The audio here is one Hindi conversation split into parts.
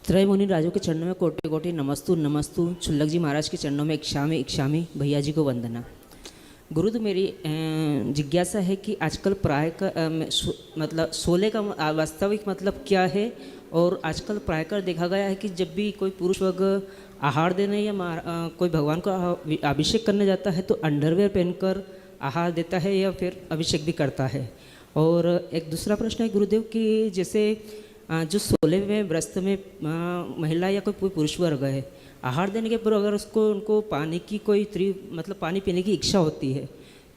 त्रय मुनि राजों के चरणों में कोटि कोटि नमस्तु नमस्तु। छुल्लक जी महाराज के चरणों में इक्षामी भैया जी को वंदना। गुरु तो मेरी जिज्ञासा है कि आजकल प्राय का मतलब सोले का वास्तविक मतलब क्या है। और आजकल प्रायकर देखा गया है कि जब भी कोई पुरुष वर्ग आहार देने या कोई भगवान को अभिषेक करने जाता है तो अंडरवेयर पहनकर आहार देता है या फिर अभिषेक भी करता है। और एक दूसरा प्रश्न है गुरुदेव कि जैसे जो 16वें व्रत में महिला या कोई पुरुष वर्ग है आहार देने के पर अगर उनको पानी की कोई मतलब पानी पीने की इच्छा होती है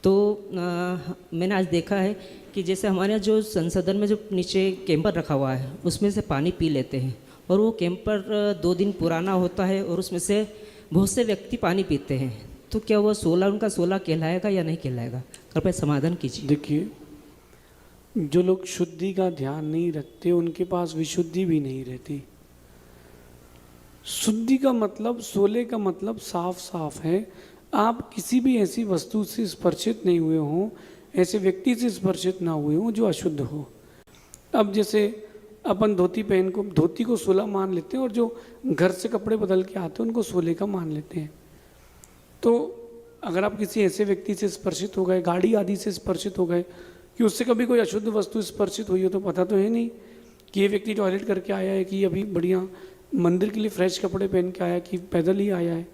तो मैंने आज देखा है कि जैसे हमारे यहाँ जो संसदन में जो नीचे कैंपर रखा हुआ है उसमें से पानी पी लेते हैं और वो कैंपर 2 दिन पुराना होता है और उसमें से बहुत से व्यक्ति पानी पीते हैं। तो क्या वो 16 उनका 16 कहलाएगा या नहीं कहलाएगा? कृपया समाधान कीजिए। देखिए, जो लोग शुद्धि का ध्यान नहीं रखते उनके पास विशुद्धि भी नहीं रहती। शुद्धि का मतलब 16 का मतलब साफ साफ है। आप किसी भी ऐसी वस्तु से स्पर्शित नहीं हुए हों, ऐसे व्यक्ति से स्पर्शित ना हुए हों जो अशुद्ध हो। अब जैसे अपन धोती को 16 मान लेते हैं और जो घर से कपड़े बदल के आते हैं उनको 16 का मान लेते हैं। तो अगर आप किसी ऐसे व्यक्ति से स्पर्शित हो गए, गाड़ी आदि से स्पर्शित हो गए कि उससे कभी कोई अशुद्ध वस्तु स्पर्शित हुई हो तो पता तो है नहीं कि ये व्यक्ति टॉयलेट करके आया है कि अभी बढ़िया मंदिर के लिए फ्रेश कपड़े पहन के आया कि पैदल ही आया है।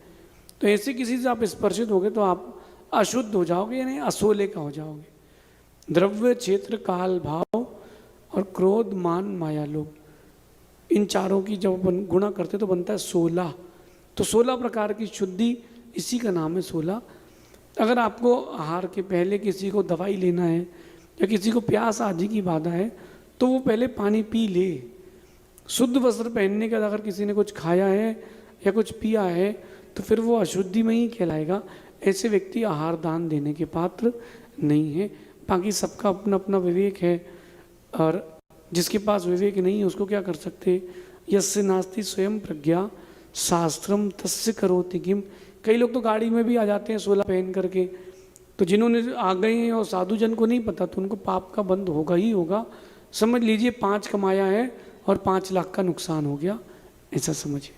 तो ऐसे किसी से आप स्पर्शित हो गए तो आप अशुद्ध हो जाओगे, यानी असोले का हो जाओगे। द्रव्य, क्षेत्र, काल, भाव और क्रोध, मान, माया, लोभ, इन चारों की जब अपन गुणा करते तो बनता है 16। तो 16 प्रकार की शुद्धि, इसी का नाम है 16। अगर आपको आहार के पहले किसी को दवाई लेना है या किसी को प्यास आदि की बाधा है तो वो पहले पानी पी ले। शुद्ध वस्त्र पहनने के बाद अगर किसी ने कुछ खाया है या कुछ पिया है तो फिर वो अशुद्धि में ही कहलाएगा। ऐसे व्यक्ति आहार दान देने के पात्र नहीं है। बाकी सबका अपना अपना विवेक है और जिसके पास विवेक नहीं है उसको क्या कर सकते। यस्य नास्ति स्वयं प्रज्ञा शास्त्रम तस्य करोति किम। कई लोग तो गाड़ी में भी आ जाते हैं 16 पहन करके, तो जिन्होंने आ गए हैं और साधु जन को नहीं पता तो उनको पाप का बंध होगा ही होगा। समझ लीजिए 5 कमाया है और 5 लाख का नुकसान हो गया, ऐसा समझिए।